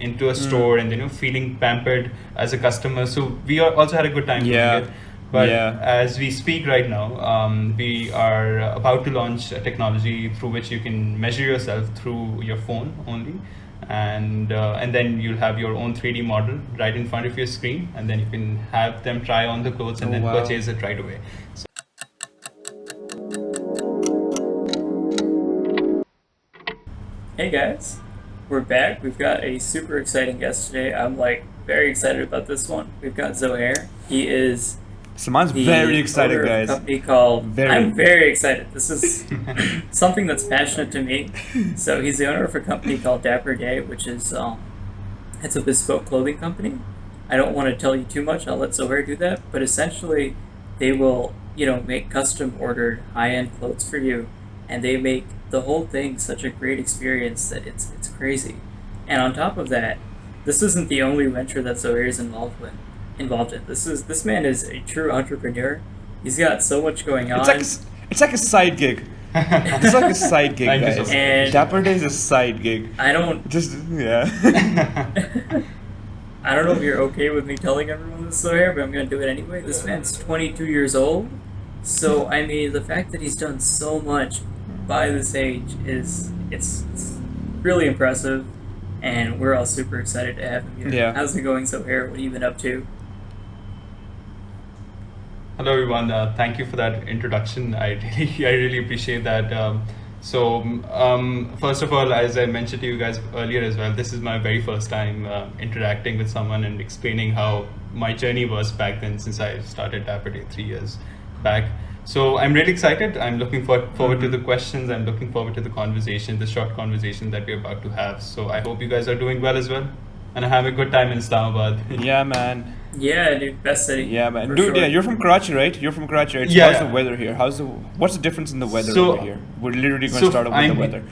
into a store and feeling pampered as a customer. So we also had a good time doing it. But as we speak right now, we are about to launch a technology through which you can measure yourself through your phone only, and then you'll have your own 3D model right in front of your screen, and then you can have them try on the clothes and purchase it right away. So Hey guys, we're back. We've got a super exciting guest today. I'm very excited about this one. We've got Zohair. He is Saman's the very excited, owner of a guys. company called. Very. I'm very excited. This is something that's passionate to me. So he's the owner of a company called Dapper, which is it's a bespoke clothing company. I don't want to tell you too much. I'll let Zohair do that. But essentially, they will make custom ordered high end clothes for you, and they make the whole thing such a great experience that it's crazy. And on top of that, this isn't the only venture that Zohair is involved in. This man is a true entrepreneur. He's got so much going on. It's like a side gig. It's like a side gig, Thank you so guys. much. And Dapper Day is a side gig. I don't I don't know if you're okay with me telling everyone this, Zohair, but I'm going to do it anyway. This man's 22 years old. So, I mean, the fact that he's done so much by this age it's really impressive, and we're all super excited to have him here. Yeah. How's it going, Zohair? What have you been up to? hello everyone. Thank you for that introduction. I really appreciate that. First of all, as I mentioned to you guys earlier as well, this is my very first time interacting with someone and explaining how my journey was back then, since I started Dapper Day 3 years back. So I'm really excited. I'm looking forward to the questions. I'm looking forward to the conversation, the short conversation that we're about to have. So I hope you guys are doing well as well, and I have a good time in Islamabad. Yeah, man. Yeah, dude, best city. Yeah, man. for Dude, sure. yeah, you're from Karachi, right? You're from Karachi, right? So Yeah. how's the weather here? What's the difference in the weather So- over here? We're literally going to start off with the weather.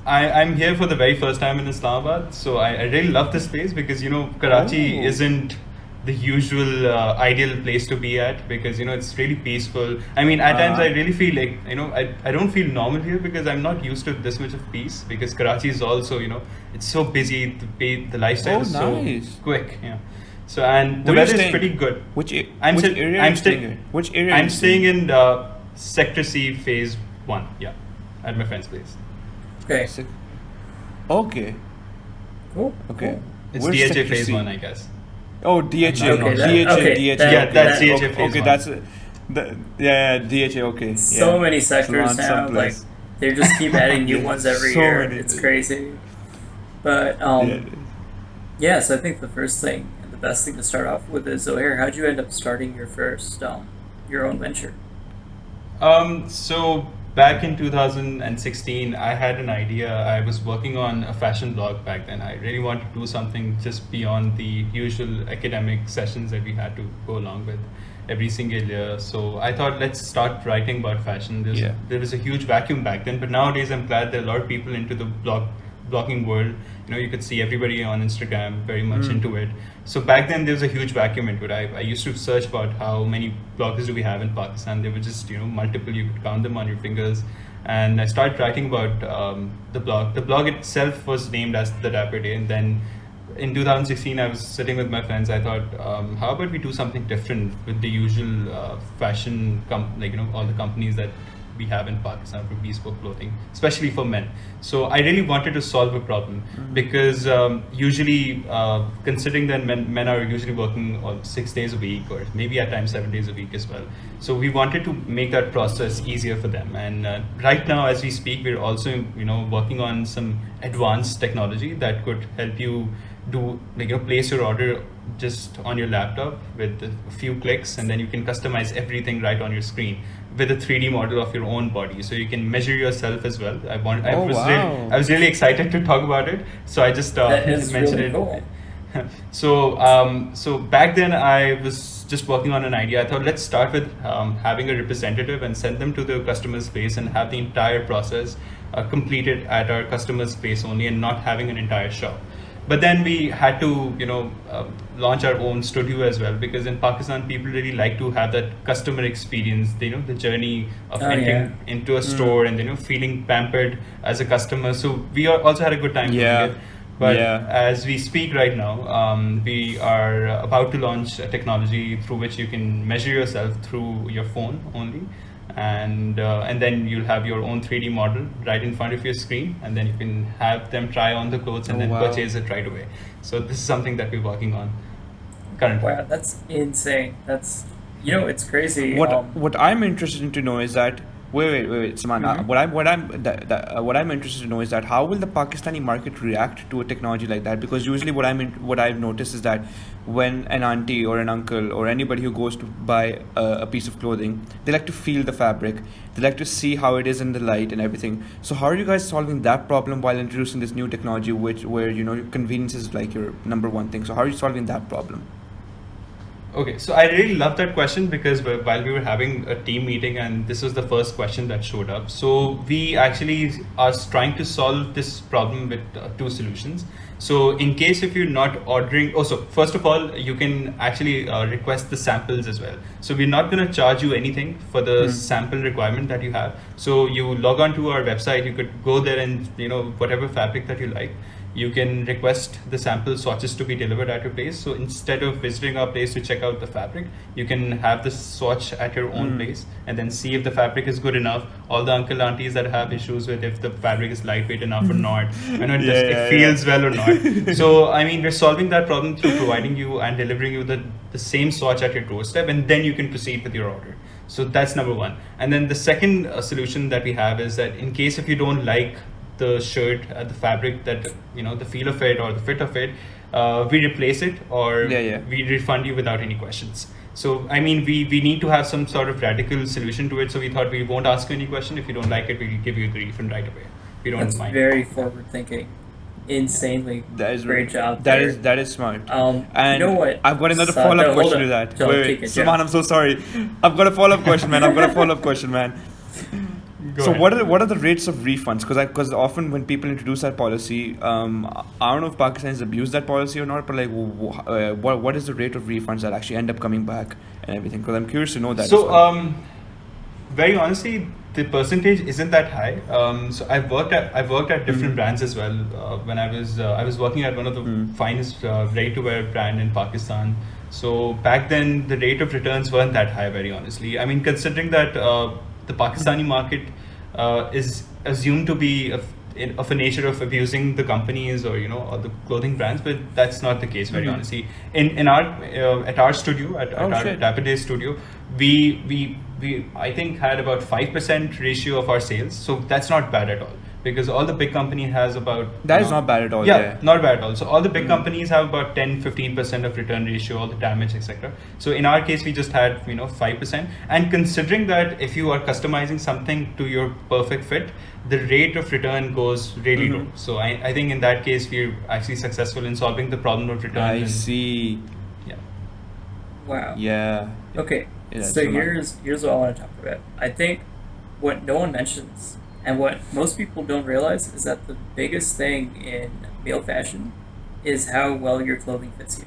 I'm here for the very first time in Islamabad, so I really love this place because Karachi Oh. isn't the usual ideal place to be at, because it's really peaceful. I mean, at times I really feel like I don't feel normal here because I'm not used to this much of peace, because Karachi is also it's so busy. The lifestyle is nice. so quick. Yeah. So and the Where are you weather is staying? pretty good. Which sti- area are I'm you staying- staying in? Which area are I'm you staying in Sector C, Phase 1. Yeah, at my friend's place. Okay, Sick. Okay. cool. Okay. It's Where's DHA Sector Phase C? 1, I guess. Oh, DHA. Okay, DHA. Yeah, that's okay. DHA phase Okay, one. that's yeah, DHA. Okay. So yeah. many sectors Salon now. someplace. They just keep adding new ones every So year. many. It's crazy. But Yeah. so I think the first thing and the best thing to start off with is, Zohair, how'd you end up starting your first your own venture? So back in 2016, I had an idea. I was working on a fashion blog back then. I really wanted to do something just beyond the usual academic sessions that we had to go along with every single year. So I thought, let's start writing about fashion. There was a huge vacuum back then, but nowadays I'm glad there are a lot of people into the blogging world. You could see everybody on Instagram very much into it. So back then there was a huge vacuum into it. I used to search about how many bloggers do we have in Pakistan. There were just multiple. You could count them on your fingers. And I started writing about the blog. The blog itself was named as the Dapper Day. And then in 2016, I was sitting with my friends. I thought, how about we do something different with the usual fashion, all the companies that we have in Pakistan for bespoke clothing, especially for men. So I really wanted to solve a problem, because usually, considering that men are usually working 6 days a week, or maybe at times 7 days a week as well. So we wanted to make that process easier for them. And right now, as we speak, we're also working on some advanced technology that could help you do place your order just on your laptop with a few clicks, and then you can customize everything right on your screen with a 3D model of your own body, so you can measure yourself as well. I was really excited to talk about it, so I just That is mentioned really it. cool. So back then I was just working on an idea. I thought, let's start with having a representative and send them to the customer's place and have the entire process completed at our customer's place only, and not having an entire shop. But then we had to, launch our own studio as well, because in Pakistan, people really like to have that customer experience, the journey of entering into a store and, feeling pampered as a customer. So we also had a good time doing it. But Yeah. as we speak right now, we are about to launch a technology through which you can measure yourself through your phone only, and then you'll have your own 3D model right in front of your screen, and then you can have them try on the clothes and Oh, then wow. purchase it right away. So this is something that we're working on currently. Wow, that's insane. That's it's crazy. What I'm interested to know is that wait, Saman. Mhm. What I'm interested to know is that how will the Pakistani market react to a technology like that? Because usually what I've noticed is that when an auntie or an uncle or anybody who goes to buy a piece of clothing, they like to feel the fabric, they like to see how it is in the light and everything. So how are you guys solving that problem while introducing this new technology, where convenience is like your number one thing? So how are you solving that problem? Okay, so I really love that question because while we were having a team meeting and this was the first question that showed up. So we actually are trying to solve this problem with two solutions. So in case if you're not ordering, so first of all, you can actually request the samples as well. So we're not going to charge you anything for the sample requirement that you have. So you log on to our website, you could go there and whatever fabric that you like, you can request the sample swatches to be delivered at your place. So instead of visiting our place to check out the fabric, you can have the swatch at your own place and then see if the fabric is good enough. All the uncle aunties that have issues with if the fabric is lightweight enough or not, it feels well or not. So I mean, we're solving that problem through providing you and delivering you the same swatch at your doorstep, and then you can proceed with your order. So that's number one. And then the second solution that we have is that in case if you don't like the shirt, the fabric, that the feel of it or the fit of it, we replace it or we refund you without any questions. So I mean, we need to have some sort of radical solution to it. So we thought we won't ask you any question. If you don't like it, we'll give you the refund right away. We don't That's mind. very forward thinking. Insanely great job. That is smart. And you know what? I've got another follow-up question to that. Wait, Saman, I'm so sorry. I've got a follow-up question, man. So what are the rates of refunds? Because often when people introduce that policy, I don't know if Pakistanis abuse that policy or not, but like what is the rate of refunds that actually end up coming back and everything? Because I'm curious to know that. So very honestly, the percentage isn't that high. So I've worked at different brands as well. When I was working at one of the finest ready-to-wear brand in Pakistan. So back then the rate of returns weren't that high. Very honestly, I mean, considering that the Pakistani market is assumed to be of a nature of abusing the companies or or the clothing brands, but that's not the case. Very honestly, in our at our studio at our Dapper Day studio, we I think had about 5% ratio of our sales. So that's not bad at all. Because all the big company has about... That is not bad at all. Yeah, not bad at all. So all the big companies have about 10-15% of return ratio, all the damage, etc. So in our case, we just had 5%. And considering that if you are customizing something to your perfect fit, the rate of return goes really low. So I think in that case, we're actually successful in solving the problem of return. I see. Yeah. Wow. Yeah. Okay. So here's what I want to talk about. I think what no one mentions and what most people don't realize is that the biggest thing in male fashion is how well your clothing fits you.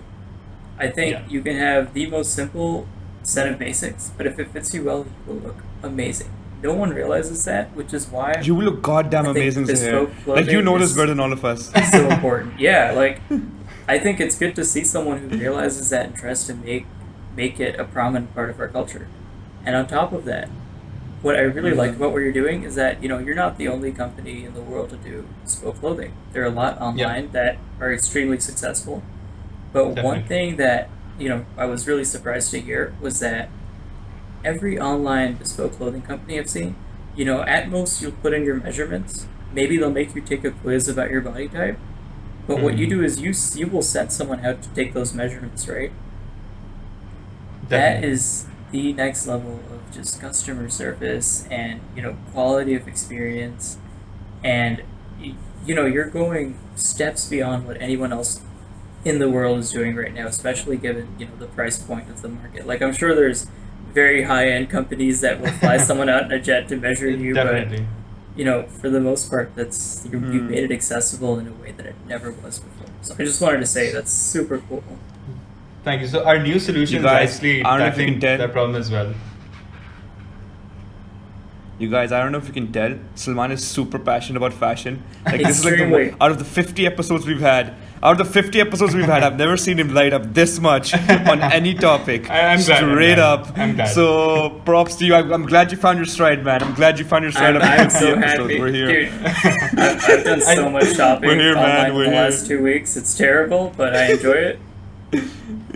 I think you can have the most simple set of basics, but if it fits you well, you will look amazing. No one realizes that, which is why you will look goddamn amazing, Zohair. Like, you know this better than all of us. So important. Yeah, like I think it's good to see someone who realizes that and tries to make it a prominent part of our culture. And on top of that, what I really like about what you're doing is that you're not the only company in the world to do bespoke clothing. There are a lot online that are extremely successful. But one thing that I was really surprised to hear was that every online bespoke clothing company I've seen, at most you'll put in your measurements. Maybe they'll make you take a quiz about your body type. But what you do is you will send someone out to take those measurements, right? That is the next level of just customer service and quality of experience, and you're going steps beyond what anyone else in the world is doing right now, especially given the price point of the market. Like, I'm sure there's very high-end companies that will fly someone out in a jet to measure you, Definitely. but for the most part, that's you've made it accessible in a way that it never was before. So I just wanted to say that's super cool. Thank you. So our new solution is actually tackling that problem as well. You guys, I don't know if you can tell, Salman is super passionate about fashion. Like this is like Extremely. out of the 50 episodes we've had, I've never seen him light up this much on any topic. I'm glad, Straight up. I'm glad. So props to you. I'm glad you found your stride, man. I'm glad you found your stride. I'm so happy. We're here. Dude, I've done so much shopping We're here, man. online We're in the here. last 2 weeks. It's terrible, but I enjoy it.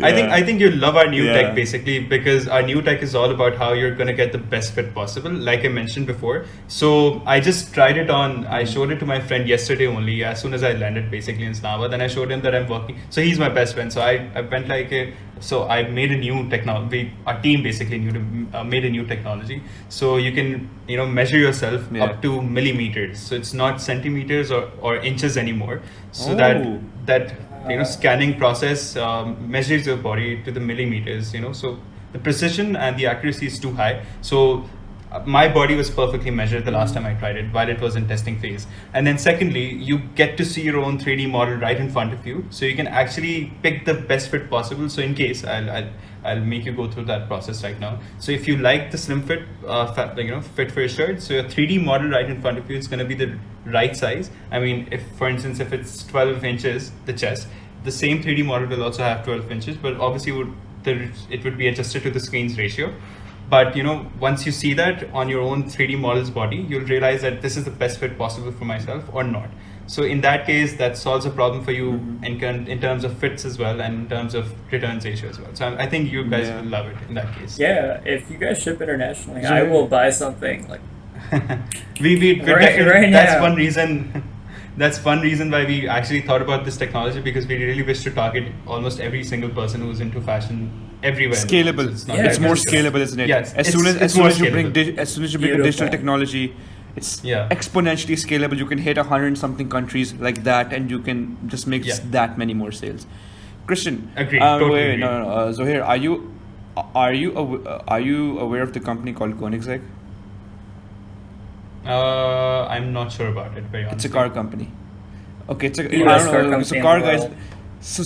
I think you'll love our new Yeah. tech basically, because our new tech is all about how you're gonna get the best fit possible, like I mentioned before. So I just tried it on. I showed it to my friend yesterday only. As soon as I landed basically in Islamabad, then I showed him that I'm working. So he's my best friend. So I went so I made a new technology. Our team basically made a new technology. So you can measure yourself Yeah. up to millimeters. So it's not centimeters or inches anymore. So Oh. that scanning process measures your body to the millimeters, so the precision and the accuracy is too high. So my body was perfectly measured the last time I tried it while it was in testing phase. And then secondly, you get to see your own 3D model right in front of you, so you can actually pick the best fit possible. So in case I'll make you go through that process right now. So if you like the slim fit, fit for your shirt, so your 3D model right in front of you is going to be the right size. I mean, if for instance, if it's 12 inches, the chest, the same 3D model will also have 12 inches, but obviously it would be adjusted to the screen's ratio. But once you see that on your own 3D model's body, you'll realize that this is the best fit possible for myself or not. So in that case, that solves a problem for you in terms of fits as well, and in terms of returns ratio as well. So I think you guys will love it in that case. Yeah, if you guys ship internationally, I will buy something. Like we right that's now. one reason. That's one reason why we actually thought about this technology, because we really wish to target almost every single person who's into fashion everywhere. Scalable. It's not Yeah, It's more just- scalable, isn't it? Yes, As soon it's as more you bring scalable. as soon as you bring a Beautiful. digital technology, it's Yeah. exponentially scalable. You can hit 100 something countries like that, and you can just make Yeah. that many more sales. Christian, Agreed, totally wait, agreed. no. Zohair, are you aware of the company called Koenigsegg? I'm not sure about it, very It's honestly. a car company. Okay, it's a The I best don't car know. company So in car the guys. world. So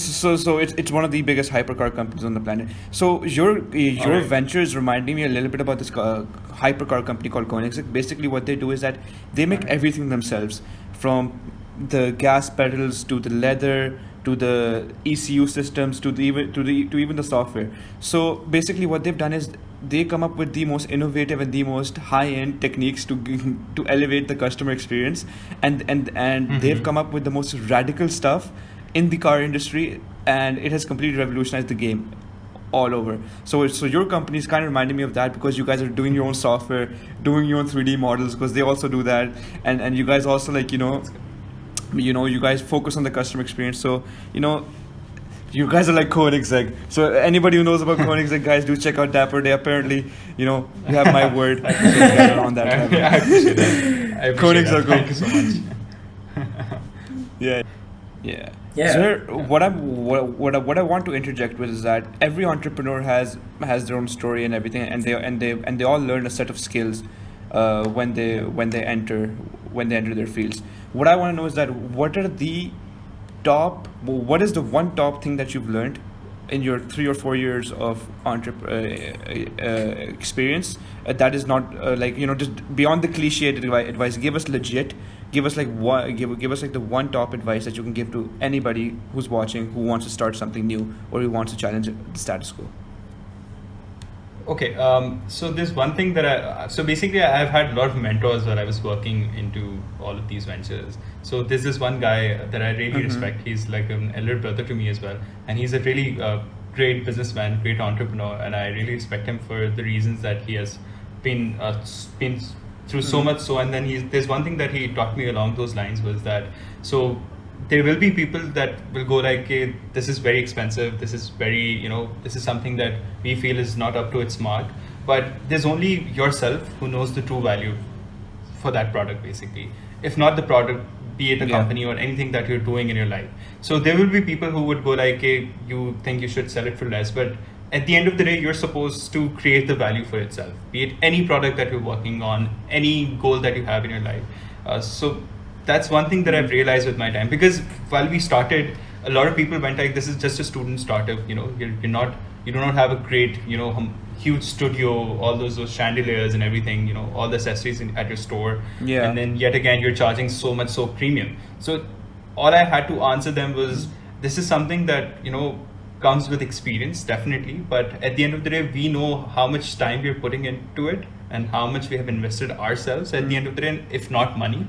it's one of the biggest hypercar companies on the planet. So your Alright. venture is reminding me a little bit about this hypercar company called Koenigsegg. Basically, what they do is that they make Alright. everything themselves, from the gas pedals to the leather to the ECU systems to even the software. So basically, what they've done is they come up with the most innovative and the most high-end techniques to elevate the customer experience, and they've come up with the most radical stuff in the car industry, and it has completely revolutionized the game all over. So your company is kind of reminding me of that, because you guys are doing your own software, doing your own 3D models, because they also do that, and you guys also you guys focus on the customer experience. So you guys are like Koenigsegg. So anybody who knows about Koenigsegg, guys, do check out Dapper. They apparently, you have my word. So get on that level. I appreciate that. I appreciate Koenigsegg. that. Thank you so much. Yeah. Yeah. So what I want to interject with is that every entrepreneur has their own story and everything, and they all learn a set of skills when they enter their fields. What I want to know is that what is the one top thing that you've learned in your 3 or 4 years of experience that is not just beyond the cliche advice. Give us legit. Give us like the one top advice that you can give to anybody who's watching, who wants to start something new or who wants to challenge the status quo. Okay, so there's one thing that so basically I've had a lot of mentors while I was working into all of these ventures. So there's this one guy that I really respect. He's like an elder brother to me as well, and he's a really great businessman, great entrepreneur, and I really respect him for the reasons that he has been through so much. So, and then there's one thing that he taught me along those lines was that so there will be people that will go like, hey, this is very expensive, this is very, this is something that we feel is not up to its mark, but there's only yourself who knows the true value for that product, basically. If not the product, be it a company or anything that you're doing in your life. So there will be people who would go like, hey, you think you should sell it for less, but at the end of the day, you're supposed to create the value for itself, be it any product that you're working on, any goal that you have in your life. So that's one thing that I've realized with my time, because while we started, a lot of people went like, this is just a student startup, you do not have a great, huge studio, all those chandeliers and everything, all the accessories at your store. Yeah. And then yet again, you're charging so much, so premium. So all I had to answer them was, this is something that, comes with experience, definitely. But at the end of the day, we know how much time we're putting into it and how much we have invested ourselves at the end of the day, if not money.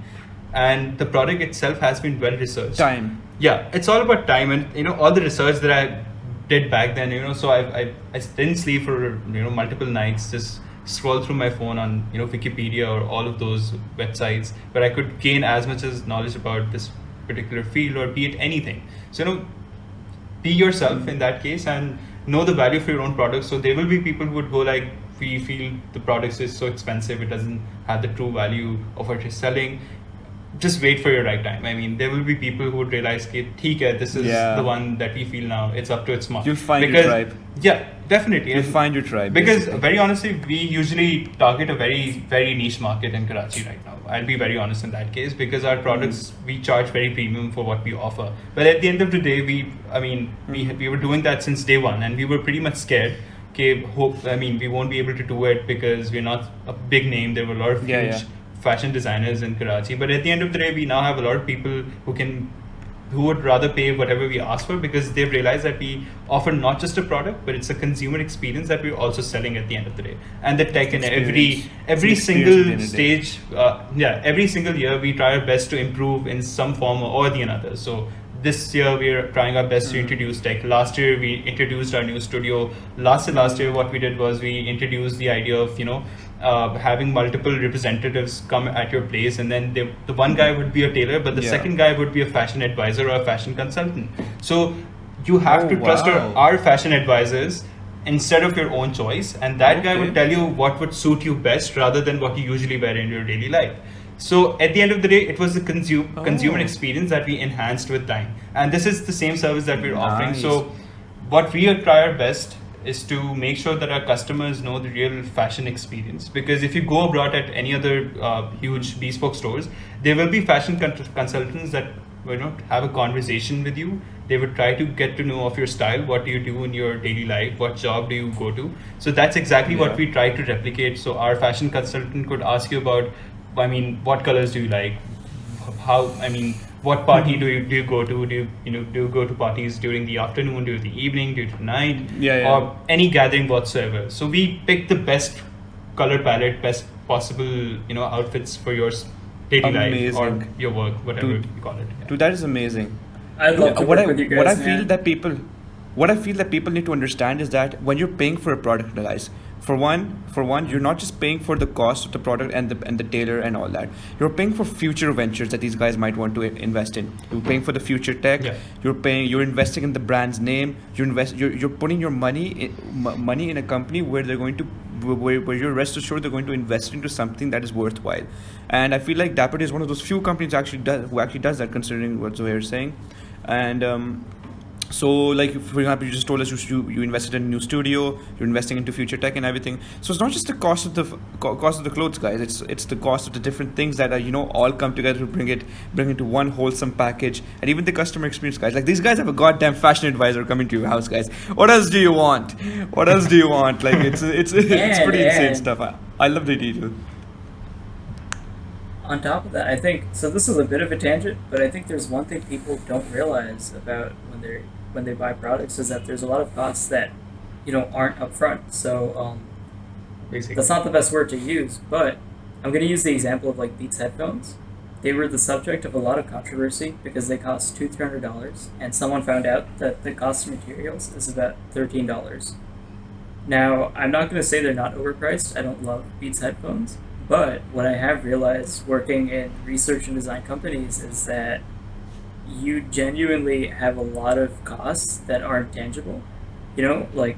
And the product itself has been well researched. Time. Yeah, it's all about time, and all the research that I did back then. So I didn't sleep for multiple nights, just scroll through my phone on Wikipedia or all of those websites where I could gain as much as knowledge about this particular field, or be it anything. So be yourself in that case and know the value for your own product. So there will be people who would go like, we feel the product is so expensive, it doesn't have the true value of what you're selling. Just wait for your right time. I mean, there will be people who would realize, okay, this is the one that we feel now. It's up to its mark. You'll find your tribe. Yeah, definitely. You'll find your tribe. Because basically. very honestly, we usually target a very, very niche market in Karachi right now. I'll be very honest in that case, because our products, we charge very premium for what we offer. But at the end of the day, we were doing that since day one, and we were pretty much scared. Okay, we won't be able to do it because we're not a big name. There were a lot of huge fashion designers in Karachi, but at the end of the day, we now have a lot of people who would rather pay whatever we ask for, because they've realized that we offer not just a product, but it's a consumer experience that we're also selling at the end of the day. And the tech in every single stage, every single year we try our best to improve in some form or the another. So this year we're trying our best to introduce tech. Last year we introduced our new studio. Last year what we did was we introduced the idea of having multiple representatives come at your place, and then the one guy would be a tailor, but the second guy would be a fashion advisor or a fashion consultant. So you have to trust our fashion advisors instead of your own choice, and that guy would tell you what would suit you best rather than what you usually wear in your daily life. So at the end of the day, it was the consumer experience that we enhanced with time, and this is the same service that we're offering. So what we try our best is to make sure that our customers know the real fashion experience, because if you go abroad at any other huge bespoke stores, there will be fashion consultants that have a conversation with you. They would try to get to know of your style, what do you do in your daily life, what job do you go to. So that's exactly what we try to replicate. So our fashion consultant could ask you about, what colors do you like, what party do you go to? Do you go to parties during the afternoon, during the evening, during the night, or any gathering whatsoever? So we pick the best color palette, best possible outfits for your daily life or your work, whatever you call it. Dude, that is amazing. I love to work with you guys, what I feel that people need to understand is that when you're paying for a product, guys, for one, you're not just paying for the cost of the product and the tailor and all that. You're paying for future ventures that these guys might want to invest in. You're paying for the future tech. Yeah. You're investing in the brand's name. You're putting your money in a company where they're going to where you're rest assured they're going to invest into something that is worthwhile. And I feel like Dapper is one of those few companies who actually does that, considering what Zohair is saying. And so, like, for example, you just told us you invested in a new studio, you're investing into future tech and everything. So it's not just the cost of the clothes, guys. It's the cost of the different things that are all come together to bring into one wholesome package. And even the customer experience, guys. Like, these guys have a goddamn fashion advisor coming to your house, guys. What else do you want? Like, it's pretty insane stuff. I love the detail. On top of that, I think, so this is a bit of a tangent, but I think there's one thing people don't realize about when they buy products is that there's a lot of costs that aren't upfront. So that's not the best word to use, but I'm going to use the example of like Beats headphones. They were the subject of a lot of controversy because they cost $200-$300, and someone found out that the cost of materials is about $13. Now, I'm not going to say they're not overpriced. I don't love Beats headphones. But what I have realized working in research and design companies is that you genuinely have a lot of costs that aren't tangible. Like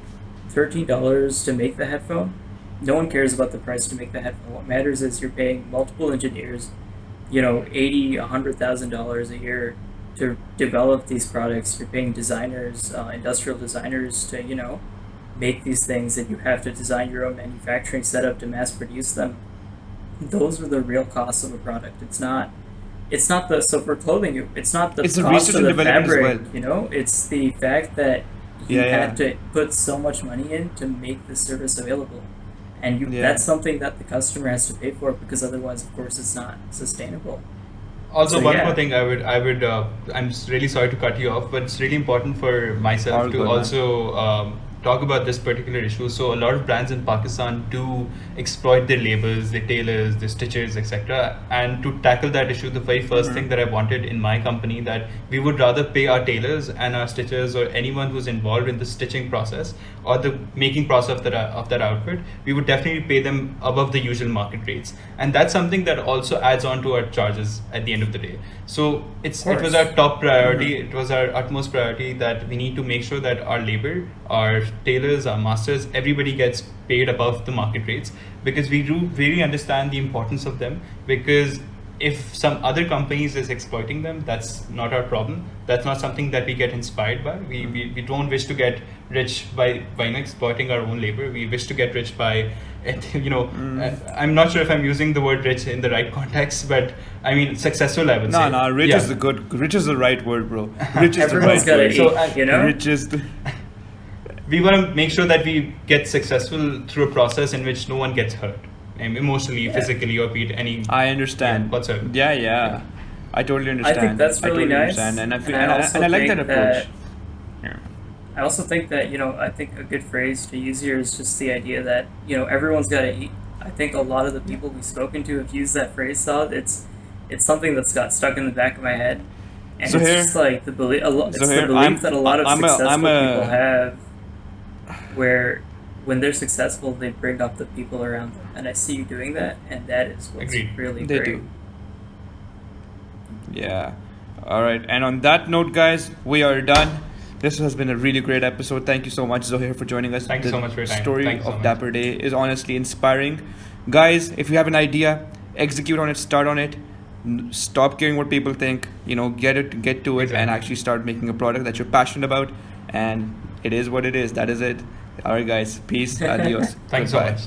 $13 to make the headphone. No one cares about the price to make the headphone. What matters is you're paying multiple engineers, $80,000, $100,000 a year to develop these products. You're paying designers, industrial designers to, make these things, and you have to design your own manufacturing setup to mass produce them. Those are the real costs of a product. It's not so for clothing, it's not the cost of the fabric, it's the fact that you Yeah, have to put so much money in to make the service available, and yeah. that's something that the customer has to pay for, because otherwise, of course, it's not sustainable. Also, So one more yeah, thing I'm really sorry to cut you off, but it's really important for myself All to good, man. also talk about this particular issue. So, a lot of brands in Pakistan do exploit their labels, their tailors, their stitchers, etc. And to tackle that issue, the very first thing that I wanted in my company, that we would rather pay our tailors and our stitchers or anyone who's involved in the stitching process or the making process of that outfit, we would definitely pay them above the usual market rates. And that's something that also adds on to our charges at the end of the day. So it was our top priority. It was our utmost priority that we need to make sure that our labor, our tailors, our masters, everybody gets paid above the market rates, because we do really understand the importance of them. Because if some other companies is exploiting them, that's not our problem. That's not something that we get inspired by. We don't wish to get rich by exploiting our own labor. We wish to get rich by I'm not sure if I'm using the word rich in the right context, but I mean successful, I would say. No, rich Yeah. rich is the right word, bro. Rich is the everyone's right got to word. eat, So, Rich is the We want to make sure that we get successful through a process in which no one gets hurt, emotionally, Yeah. physically, or be it any. I understand. Yeah, whatsoever. Yeah. I totally I understand. think that's really totally nice, understand. And I feel, and I also and I like think that approach. I also think that, I think a good phrase to use here is just the idea that, everyone's got to eat. I think a lot of the people we've spoken to have used that phrase, so it's something that's got stuck in the back of my head. And Zohair- it's just like the belief, it's the Zohair, belief that a lot of I'm successful a- people have, where when they're successful, they bring up the people around them. And I see you doing that, and that is what's Agreed. really They great. do. Yeah. All right. And on that note, guys, we are done. This has been a really great episode. Thank you so much, Zohair, for joining us. Thank you so much for your time. Story Thank you so of much. Dapper Day is honestly inspiring. Guys, if you have an idea, execute on it, start on it. Stop caring what people think. Get to it, and Exactly. actually start making a product that you're passionate about. And it is what it is. That is it. All right, guys. Peace. Adios. Thanks so Goodbye. much.